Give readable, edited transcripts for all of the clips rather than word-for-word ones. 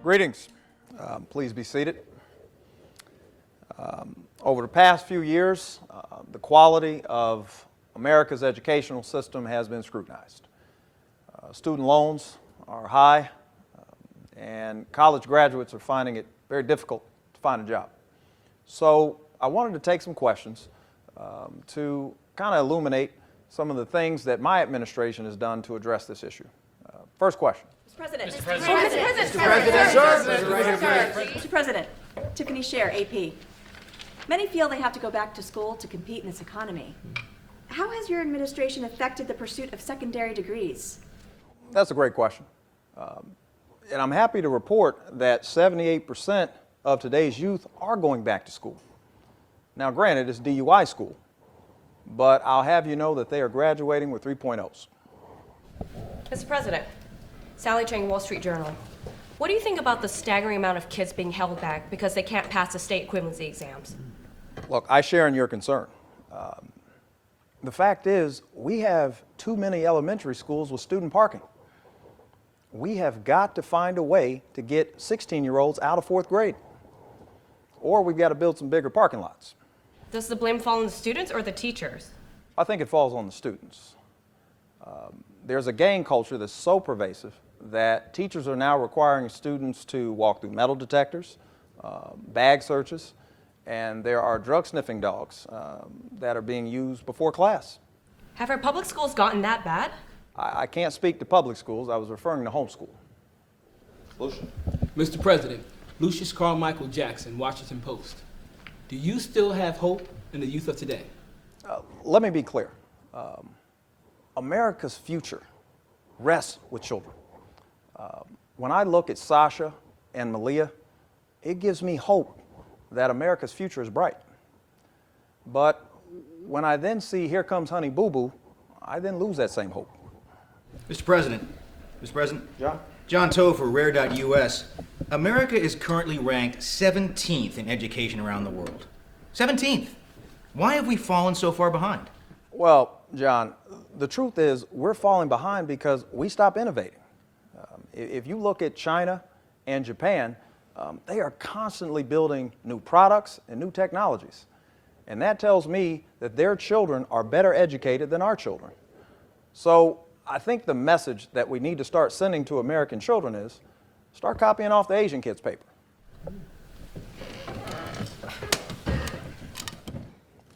Greetings. Please be seated. Over the past few years, the quality of America's educational system has been scrutinized. Student loans are high, and college graduates are finding it very difficult to find a job. So I wanted to take some questions to kind of illuminate some of the things that my administration has done to address this issue. First question. Mr. President, Tiffany Scher, AP. Many feel they have to go back to school to compete in this economy. How has your administration affected the pursuit of secondary degrees? That's a great question. And I'm happy to report that 78% of today's youth are going back to school. Now, granted, it's DUI school, but I'll have you know that they are graduating with 3.0s. Mr. President, Sally Chang, Wall Street Journal. What do you think about the staggering amount of kids being held back because they can't pass the state equivalency exams? Look, I share in your concern. The fact is, we have too many elementary schools with student parking. We have got to find a way to get 16-year-olds out of fourth grade. Or we've got to build some bigger parking lots. Does the blame fall on the students or the teachers? I think it falls on the students. There's a gang culture that's so pervasive that teachers are now requiring students to walk through metal detectors, bag searches, and there are drug-sniffing dogs that are being used before class. Have our public schools gotten that bad? I can't speak to public schools. I was referring to homeschool. Lucian. Mr. President, Lucius Carmichael Jackson, Washington Post. Do you still have hope in the youth of today? Let me be clear. America's future rests with children. When I look at Sasha and Malia, it gives me hope that America's future is bright. But when I then see Here Comes Honey Boo Boo, I then lose that same hope. Mr. President, John Topher, Rare.us. America is currently ranked 17th in education around the world. 17th. Why have we fallen so far behind? Well, John, the truth is we're falling behind because we stopped innovating. If you look at China and Japan, they are constantly building new products and new technologies. And that tells me that their children are better educated than our children. So I think the message that we need to start sending to American children is start copying off the Asian kids' paper.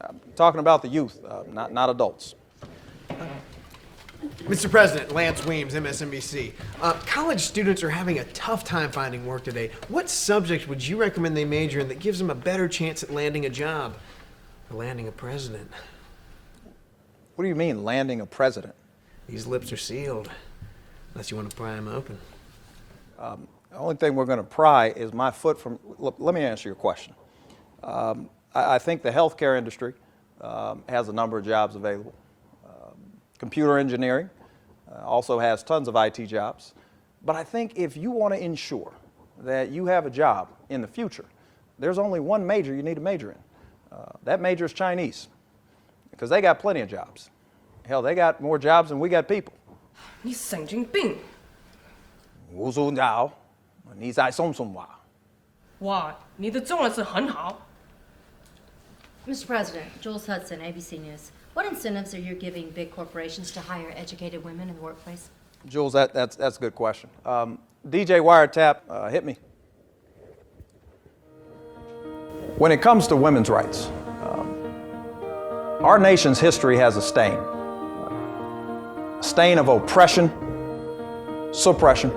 I'm talking about the youth, not adults. Mr. President, Lance Weems, MSNBC. College students are having a tough time finding work today. What subject would you recommend they major in that gives them a better chance at landing a job? Or landing a president? What do you mean, landing a president? These lips are sealed, unless you want to pry them open. The only thing we're going to pry is my foot from... Let me answer your question. I think the healthcare industry has a number of jobs available. Computer engineering also has tons of IT jobs. But I think if you want to ensure that you have a job in the future, there's only one major you need to major in. That major is Chinese, because they got plenty of jobs. Hell, they got more jobs than we got people. 你神经病！无所谓，你在说什么？哇，你的中文是很好。 Mr. President, Jules Hudson, ABC News. What incentives are you giving big corporations to hire educated women in the workplace? Jules, that's a good question. DJ Wiretap, hit me. When it comes to women's rights, our nation's history has a stain of oppression, suppression,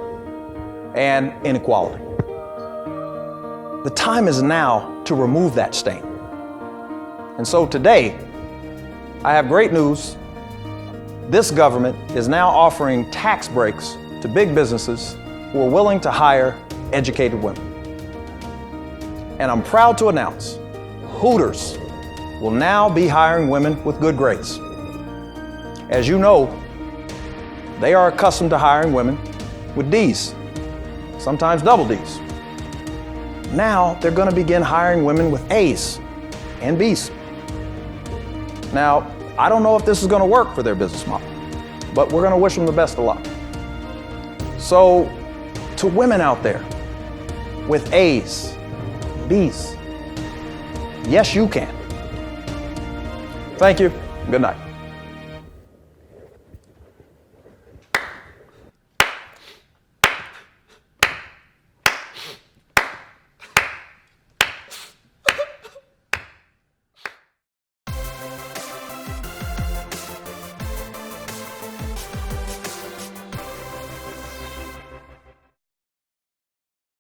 and inequality. The time is now to remove that stain. And so today, I have great news. This government is now offering tax breaks to big businesses who are willing to hire educated women. And I'm proud to announce Hooters will now be hiring women with good grades. As you know, they are accustomed to hiring women with D's, sometimes double D's. Now they're going to begin hiring women with A's and B's. Now, I don't know if this is going to work for their business model, but we're going to wish them the best of luck. So, to women out there, with A's, B's. Yes, you can. Thank you. Good night.